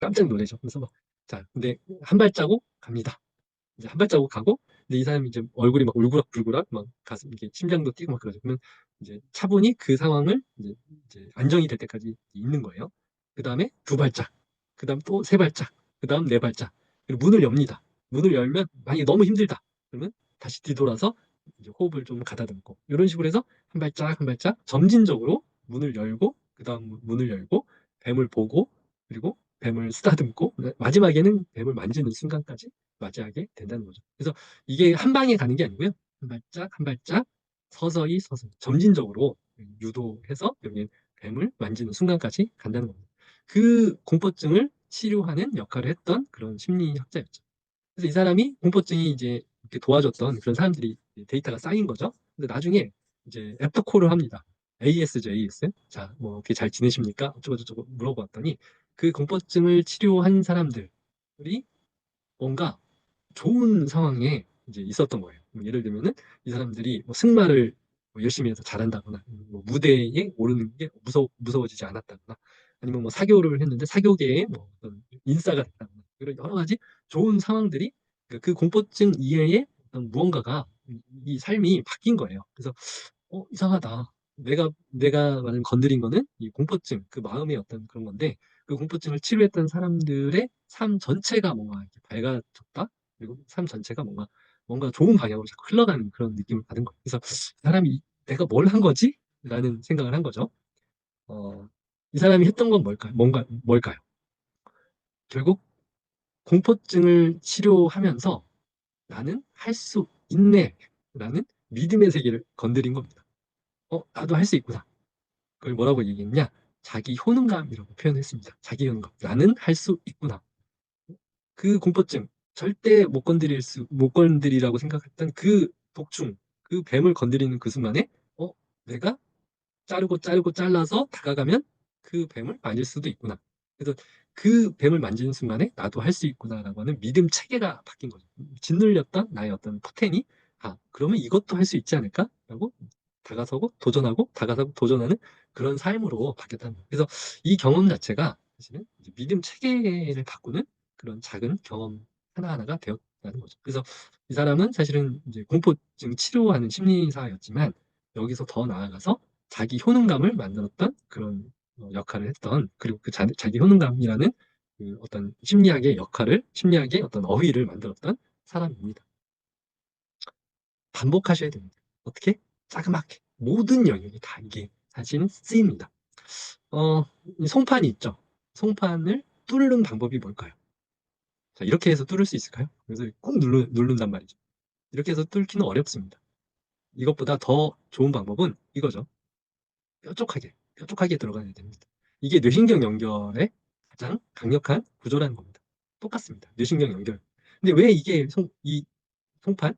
깜짝 놀라죠. 그래서 막, 자, 근데 한 발자국 갑니다. 이제 한 발자국 가고, 근데 이 사람이 이제 얼굴이 막 울그락불그락, 막 가슴, 이게 심장도 뛰고 막 그러죠. 그러면 이제 차분히 그 상황을 이제 안정이 될 때까지 있는 거예요. 그 다음에 두 발짝, 그 다음 또 세 발짝, 그 다음 네 발짝. 그리고 문을 엽니다. 문을 열면 만약에 너무 힘들다. 그러면 다시 뒤돌아서 이제 호흡을 좀 가다듬고, 이런 식으로 해서 한 발짝 한 발짝 점진적으로 문을 열고, 그 다음 문을 열고, 뱀을 보고, 그리고 뱀을 쓰다듬고, 마지막에는 뱀을 만지는 순간까지 맞이하게 된다는 거죠. 그래서 이게 한 방에 가는 게 아니고요. 한 발짝 한 발짝 서서히 서서히 점진적으로 유도해서 여기 뱀을 만지는 순간까지 간다는 겁니다. 그 공포증을 치료하는 역할을 했던 그런 심리학자였죠. 그래서 이 사람이 공포증이 이제 이렇게 도와줬던 그런 사람들이 데이터가 쌓인 거죠. 근데 나중에 이제 애프터콜을 합니다. AS죠, AS. 자, 뭐 어떻게 잘 지내십니까? 어쩌고저쩌고 물어봤더니 그 공포증을 치료한 사람들이 뭔가 좋은 상황에 이제 있었던 거예요. 뭐 예를 들면은 이 사람들이 뭐 승마를 뭐 열심히 해서 잘한다거나, 뭐 무대에 오르는 게 무서워지지 않았다거나, 아니면 뭐 사교를 했는데 사교계에 뭐 어떤 인싸가 됐다거나, 이런 여러 가지 좋은 상황들이, 그 공포증 이외에 어떤 무언가가 이 삶이 바뀐 거예요. 그래서 이상하다. 내가 만약 건드린 거는 이 공포증, 그 마음의 어떤 그런 건데, 그 공포증을 치료했던 사람들의 삶 전체가 뭔가 이렇게 밝아졌다. 그리고 삶 전체가 뭔가 좋은 방향으로 자꾸 흘러가는 그런 느낌을 받은 거예요. 그래서 이 사람이 내가 뭘 한 거지? 라는 생각을 한 거죠. 어, 이 사람이 했던 건 뭘까요? 결국 공포증을 치료하면서 나는 할 수 있네. 라는 믿음의 세계를 건드린 겁니다. 나도 할 수 있구나. 그걸 뭐라고 얘기했냐? 자기 효능감이라고 표현했습니다. 자기 효능감. 나는 할 수 있구나. 그 공포증, 절대 못 건드리라고 생각했던 그 독충, 그 뱀을 건드리는 그 순간에, 내가 자르고 자르고 잘라서 다가가면 그 뱀을 만질 수도 있구나. 그래서 그 뱀을 만지는 순간에 나도 할 수 있구나라고 하는 믿음 체계가 바뀐 거죠. 짓눌렸던 나의 어떤 포텐이, 그러면 이것도 할 수 있지 않을까? 라고 다가서고 도전하고 다가서고 도전하는 그런 삶으로 바뀌었다는 거예요. 그래서 이 경험 자체가 사실은 이제 믿음 체계를 바꾸는 그런 작은 경험 하나하나가 되었다는 거죠. 그래서 이 사람은 사실은 이제 공포증 치료하는 심리사였지만, 여기서 더 나아가서 자기 효능감을 만들었던 그런 역할을 했던, 그리고 그 자기 효능감이라는 그 어떤 심리학의 어떤 어휘를 만들었던 사람입니다. 반복하셔야 됩니다. 어떻게? 자그맣게. 모든 영역이 다 이게 사실은 쓰입니다. 이 송판이 있죠. 송판을 뚫는 방법이 뭘까요? 자, 이렇게 해서 뚫을 수 있을까요? 그래서 꾹 누른단 말이죠. 이렇게 해서 뚫기는 어렵습니다. 이것보다 더 좋은 방법은 이거죠. 뾰족하게 들어가야 됩니다. 이게 뇌신경 연결의 가장 강력한 구조라는 겁니다. 똑같습니다. 뇌신경 연결. 근데 왜 이게 이 송판,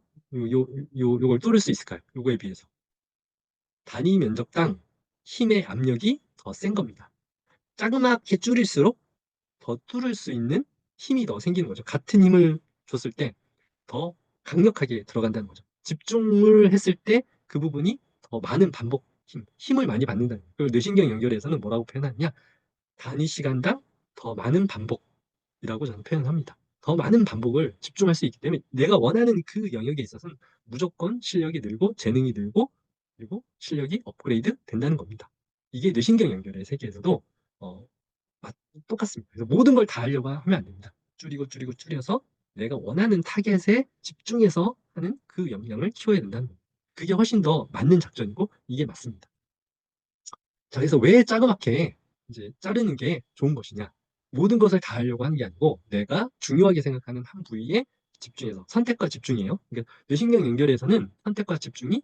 요걸 뚫을 수 있을까요? 요거에 비해서. 단위 면적당 힘의 압력이 더 센 겁니다. 자그맣게 줄일수록 더 뚫을 수 있는 힘이 더 생기는 거죠. 같은 힘을 줬을 때 더 강력하게 들어간다는 거죠. 집중을 했을 때 그 부분이 더 많은 반복 힘을 많이 받는다는 거예요. 그걸 뇌신경 연결에서는 뭐라고 표현하느냐? 단위 시간당 더 많은 반복이라고 저는 표현합니다. 더 많은 반복을 집중할 수 있기 때문에 내가 원하는 그 영역에 있어서는 무조건 실력이 늘고 재능이 늘고, 그리고 실력이 업그레이드 된다는 겁니다. 이게 뇌신경 연결의 세계에서도 어, 똑같습니다. 그래서 모든 걸 다 하려고 하면 안 됩니다. 줄이고 줄이고 줄여서 내가 원하는 타겟에 집중해서 하는 그 역량을 키워야 된다는 겁니다. 그게 훨씬 더 맞는 작전이고 이게 맞습니다. 자, 그래서 왜 자그맣게 이제 자르는 게 좋은 것이냐? 모든 것을 다 하려고 하는 게 아니고 내가 중요하게 생각하는 한 부위에 집중해서, 선택과 집중이에요. 그러니까 뇌신경 연결에서는 선택과 집중이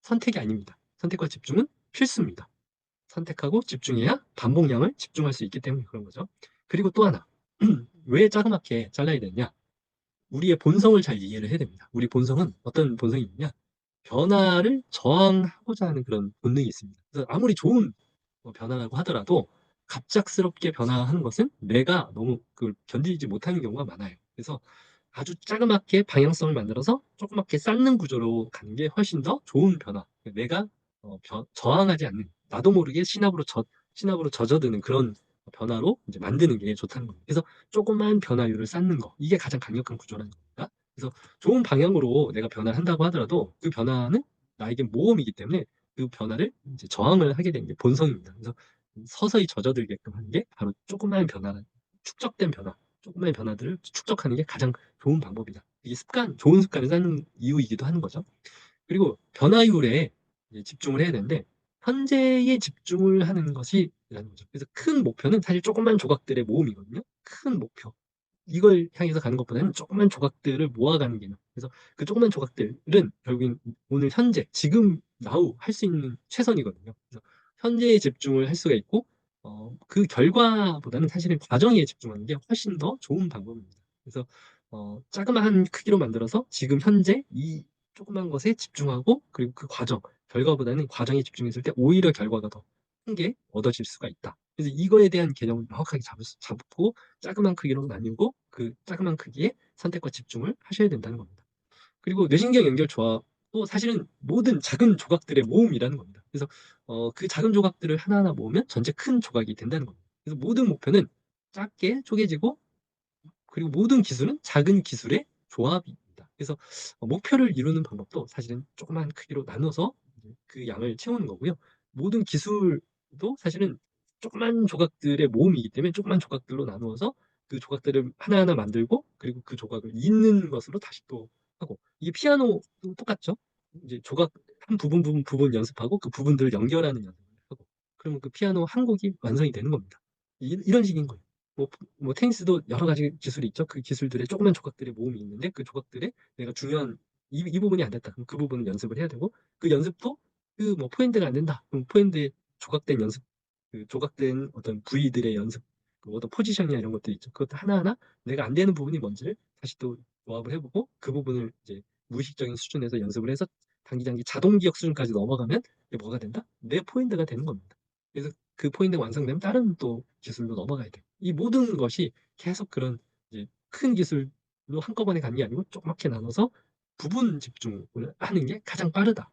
선택이 아닙니다. 선택과 집중은 필수입니다. 선택하고 집중해야 반복량을 집중할 수 있기 때문에 그런 거죠. 그리고 또 하나, 왜 자그맣게 잘라야 되느냐? 우리의 본성을 잘 이해를 해야 됩니다. 우리 본성은 어떤 본성이 있느냐? 변화를 저항하고자 하는 그런 본능이 있습니다. 그래서 아무리 좋은 변화라고 하더라도 갑작스럽게 변화하는 것은 내가 너무 그걸 견디지 못하는 경우가 많아요. 그래서 아주 자그맣게 방향성을 만들어서 조그맣게 쌓는 구조로 가는 게 훨씬 더 좋은 변화. 내가 저항하지 않는, 나도 모르게 신압으로 젖어드는 그런 변화로 이제 만드는 게 좋다는 겁니다. 그래서 조그만 변화율을 쌓는 거 이게 가장 강력한 구조라는 겁니다. 그래서 좋은 방향으로 내가 변화를 한다고 하더라도 그 변화는 나에게 모험이기 때문에 그 변화를 이제 저항을 하게 되는 게 본성입니다. 그래서 서서히 젖어들게끔 하는 게 바로 조그마한 변화, 축적된 변화, 조그마한 변화들을 축적하는 게 가장 좋은 방법이다. 이게 습관, 좋은 습관을 쌓는 이유이기도 하는 거죠. 그리고 변화율에 이제 집중을 해야 되는데 현재에 집중을 하는 것이 라는 거죠. 그래서 큰 목표는 사실 조그만 조각들의 모음이거든요. 큰 목표. 이걸 향해서 가는 것보다는 조그만 조각들을 모아가는 개념. 그래서 그 조그만 조각들은 결국엔 오늘 현재, 지금, now 할 수 있는 최선이거든요. 그래서 현재에 집중을 할 수가 있고, 그 결과보다는 사실은 과정에 집중하는 게 훨씬 더 좋은 방법입니다. 그래서, 자그마한 크기로 만들어서 지금 현재 이 조그만 것에 집중하고, 그리고 그 과정, 결과보다는 과정에 집중했을 때 오히려 결과가 더 큰 게 얻어질 수가 있다. 그래서 이거에 대한 개념을 명확하게 잡고 자그만 크기로 나누고 그 자그만 크기에 선택과 집중을 하셔야 된다는 겁니다. 그리고 뇌신경 연결 조합도 사실은 모든 작은 조각들의 모음이라는 겁니다. 그래서 그 작은 조각들을 하나하나 모으면 전체 큰 조각이 된다는 겁니다. 그래서 모든 목표는 작게 쪼개지고 그리고 모든 기술은 작은 기술의 조합입니다. 그래서 목표를 이루는 방법도 사실은 조그만 크기로 나눠서 그 양을 채우는 거고요. 모든 기술도 사실은 조그만 조각들의 모음이기 때문에 조그만 조각들로 나누어서 그 조각들을 하나하나 만들고 그리고 그 조각을 잇는 것으로 다시 또 하고 이게 피아노도 똑같죠. 이제 조각 한 부분 연습하고 그 부분들을 연결하는 연습을 하고 그러면 그 피아노 한 곡이 완성이 되는 겁니다. 이런 식인 거예요. 뭐, 뭐 테니스도 여러 가지 기술이 있죠. 그 기술들의 조그만 조각들의 모음이 있는데 그 조각들에 내가 중요한 이 부분이 안 됐다. 그럼 그 부분은 연습을 해야 되고 그 연습도 그 뭐 포핸드가 안 된다. 그럼 포핸드의 조각된 연습, 그 조각된 어떤 부위들의 연습, 그 어떤 포지션이나 이런 것들이 있죠. 그것도 하나하나 내가 안 되는 부분이 뭔지를 다시 또 조합을 해보고 그 부분을 이제 무의식적인 수준에서 연습을 해서 단기 자동 기억 수준까지 넘어가면 이게 뭐가 된다? 내 포핸드가 되는 겁니다. 그래서 그 포인트가 완성되면 다른 또 기술로 넘어가야 돼요. 이 모든 것이 계속 그런 이제 큰 기술로 한꺼번에 가는 게 아니고 조그맣게 나눠서 부분 집중을 하는 게 가장 빠르다.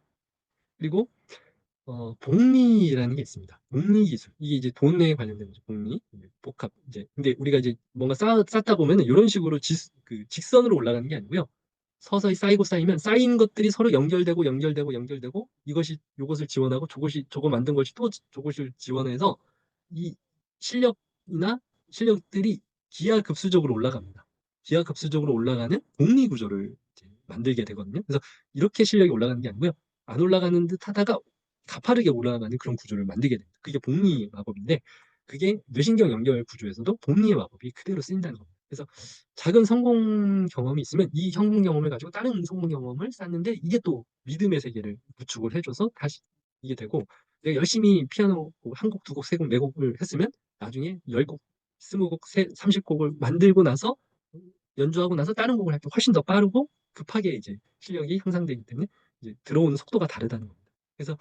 그리고 복리라는 게 있습니다. 복리 기술. 이게 이제 돈에 관련된 거죠. 복리. 복합 이제 근데 우리가 이제 뭔가 쌓다 보면은 요런 식으로 그 직선으로 올라가는 게 아니고요. 서서히 쌓이고 쌓이면 쌓인 것들이 서로 연결되고 이것이 요것을 지원하고 저것이 저거 만든 것이 또 저것을 지원해서 이 실력이나 실력들이 기하급수적으로 올라갑니다. 기하급수적으로 올라가는 복리 구조를 이제 만들게 되거든요. 그래서 이렇게 실력이 올라가는 게 아니고요. 안 올라가는 듯 하다가 가파르게 올라가는 그런 구조를 만들게 됩니다. 그게 복리 마법인데 그게 뇌신경 연결 구조에서도 복리의 마법이 그대로 쓰인다는 겁니다. 그래서 작은 성공 경험이 있으면 이 성공 경험을 가지고 다른 성공 경험을 쌓는데 이게 또 믿음의 세계를 구축을 해줘서 다시 이게 되고 내가 열심히 피아노 한 곡, 두 곡, 세 곡, 네 곡을 했으면 나중에 10곡, 20곡, 30곡을 만들고 나서 연주하고 나서 다른 곡을 할 때 훨씬 더 빠르고 급하게 이제 실력이 향상되기 때문에 이제 들어오는 속도가 다르다는 겁니다. 그래서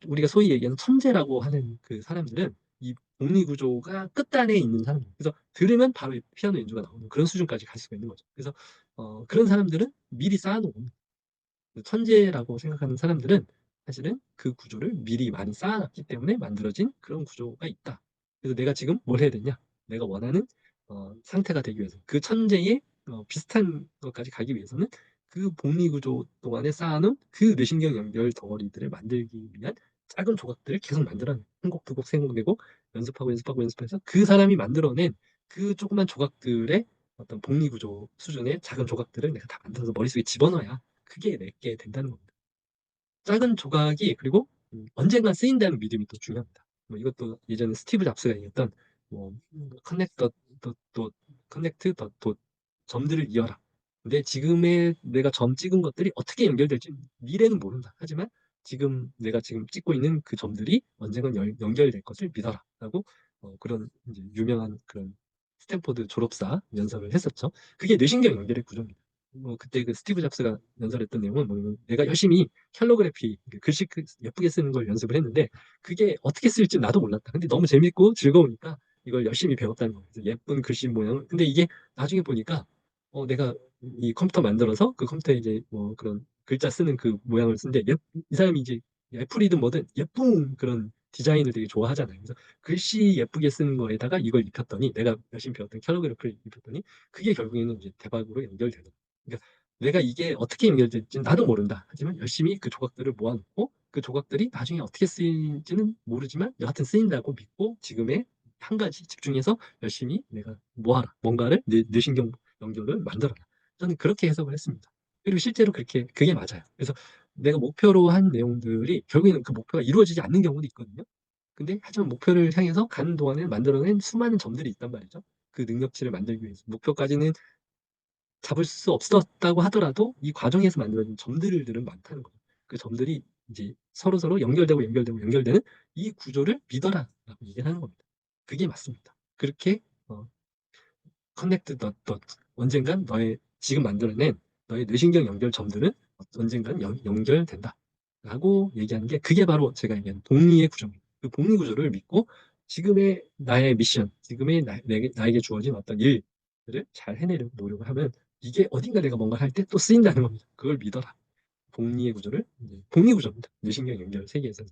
우리가 소위 얘기하는 천재라고 하는 그 사람들은 이 복리 구조가 끝단에 있는 사람이에요. 그래서 들으면 바로 피아노 연주가 나오는 그런 수준까지 갈 수가 있는 거죠. 그래서 그런 사람들은 미리 쌓아놓은 천재라고 생각하는 사람들은 사실은 그 구조를 미리 많이 쌓아놨기 때문에 만들어진 그런 구조가 있다. 그래서 내가 지금 뭘 해야 되냐? 내가 원하는 상태가 되기 위해서 그 천재의 비슷한 것까지 가기 위해서는 그 복리 구조 동안에 쌓아놓은 그 뇌신경 연결 덩어리들을 만들기 위한 작은 조각들을 계속 만들어내. 한 곡, 두 곡, 세 곡, 네 곡 연습해서 그 사람이 만들어낸 그 조그만 조각들의 어떤 복리 구조 수준의 작은 조각들을 내가 다 만들어서 머릿속에 집어넣어야 크게 내게 된다는 겁니다. 작은 조각이 그리고 언젠가 쓰인다는 믿음이 또 중요합니다. 뭐 이것도 예전에 스티브 잡스가 얘기했던 뭐 커넥터 또 커넥트 더 점들을 이어라. 근데 지금의 내가 점 찍은 것들이 어떻게 연결될지 미래는 모른다. 하지만 지금 내가 지금 찍고 있는 그 점들이 언젠간 연결될 것을 믿어라라고 그런 이제 유명한 그런 스탠포드 졸업사 연설을 했었죠. 그게 뇌신경 연결의 구조입니다. 뭐 그때 그 스티브 잡스가 연설했던 내용은 뭐냐면 내가 열심히 캘로그래피 글씨 예쁘게 쓰는 걸 연습을 했는데 그게 어떻게 쓸지 나도 몰랐다. 근데 너무 재밌고 즐거우니까 이걸 열심히 배웠다는 거예요. 그래서 예쁜 글씨 모양을 근데 이게 나중에 보니까 내가 이 컴퓨터 만들어서 그 컴퓨터에 이제 뭐 그런 글자 쓰는 그 모양을 쓰는데 이 사람이 이제 애플이든 뭐든 예쁜 그런 디자인을 되게 좋아하잖아요. 그래서 글씨 예쁘게 쓰는 거에다가 이걸 입혔더니 내가 열심히 배웠던 캘리그래피를 입혔더니 그게 결국에는 이제 대박으로 연결되는. 그러니까 내가 이게 어떻게 연결될지는 나도 모른다. 하지만 열심히 그 조각들을 모아놓고 그 조각들이 나중에 어떻게 쓰일지는 모르지만 여하튼 쓰인다고 믿고 지금의 한 가지 집중해서 열심히 내가 모아라. 뭔가를 뇌신경 연결을 만들어라. 저는 그렇게 해석을 했습니다. 그리고 실제로 그게 맞아요. 그래서 내가 목표로 한 내용들이 결국에는 그 목표가 이루어지지 않는 경우도 있거든요. 근데 하지만 목표를 향해서 가는 동안에 만들어낸 수많은 점들이 있단 말이죠. 그 능력치를 만들기 위해서. 목표까지는 잡을 수 없었다고 하더라도 이 과정에서 만들어진 점들은 많다는 거죠. 그 점들이 이제 서로서로 연결되고 연결되고 연결되는 이 구조를 믿어라라고 얘기를 하는 겁니다. 그게 맞습니다. 그렇게 커넥트 덧 언젠간 너의 지금 만들어낸 너의 뇌신경 연결 점들은 언젠간 연결된다라고 얘기하는 게 그게 바로 제가 얘기하는 복리의 구조입니다. 그 복리 구조를 믿고 지금의 나의 미션, 지금의 나에게 주어진 어떤 일들을 잘 해내려고 노력을 하면 이게 어딘가 내가 뭔가 할 때 또 쓰인다는 겁니다. 그걸 믿어라. 복리의 구조를 복리 구조입니다. 뇌신경 연결 세계에서는.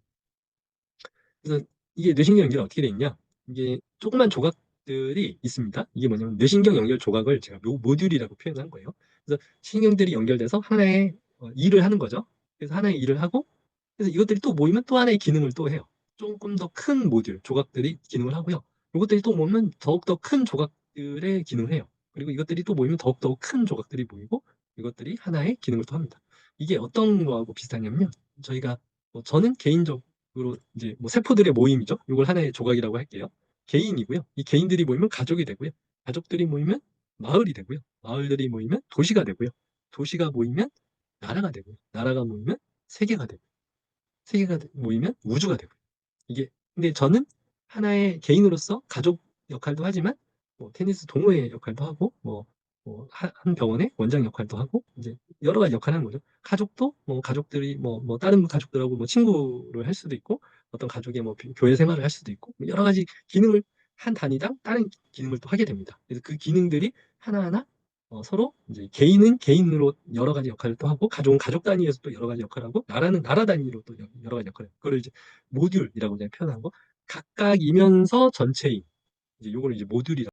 그래서 이게 뇌신경 연결이 어떻게 돼 있냐? 이게 조그만 조각들이 있습니다. 이게 뭐냐면 뇌신경 연결 조각을 제가 모듈이라고 표현한 거예요. 그래서 신경들이 연결돼서 하나의 일을 하는 거죠. 그래서 하나의 일을 하고 그래서 이것들이 또 모이면 또 하나의 기능을 또 해요. 조금 더 큰 모듈, 조각들이 기능을 하고요. 이것들이 또 모이면 더욱더 큰 조각들의 기능을 해요. 그리고 이것들이 또 모이면 더욱더 큰 조각들이 모이고 이것들이 하나의 기능을 또 합니다. 이게 어떤 거하고 비슷하냐면요. 저희가 저는 개인적으로 이제 세포들의 모임이죠. 이걸 하나의 조각이라고 할게요. 개인이고요. 이 개인들이 모이면 가족이 되고요. 가족들이 모이면 마을이 되고요. 마을들이 모이면 도시가 되고요. 도시가 모이면 나라가 되고요. 나라가 모이면 세계가 되고요. 세계가 모이면 우주가 되고요. 이게 근데 저는 하나의 개인으로서 가족 역할도 하지만 테니스 동호회 역할도 하고 한 병원의 원장 역할도 하고 이제 여러 가지 역할을 하는 거죠. 가족도 가족들이 다른 가족들하고 친구를 할 수도 있고 어떤 가족의 교회 생활을 할 수도 있고 여러 가지 기능을 한 단위당 다른 기능을 또 하게 됩니다. 그래서 그 기능들이 하나하나 서로 이제 개인은 개인으로 여러 가지 역할을 또 하고 가족은 가족 단위에서 또 여러 가지 역할을 하고 나라는 나라 단위로 또 여러 가지 역할을 해요. 그걸 이제 모듈이라고 그냥 표현한 거. 각각이면서 전체인. 이제 요거를 이제 모듈이라고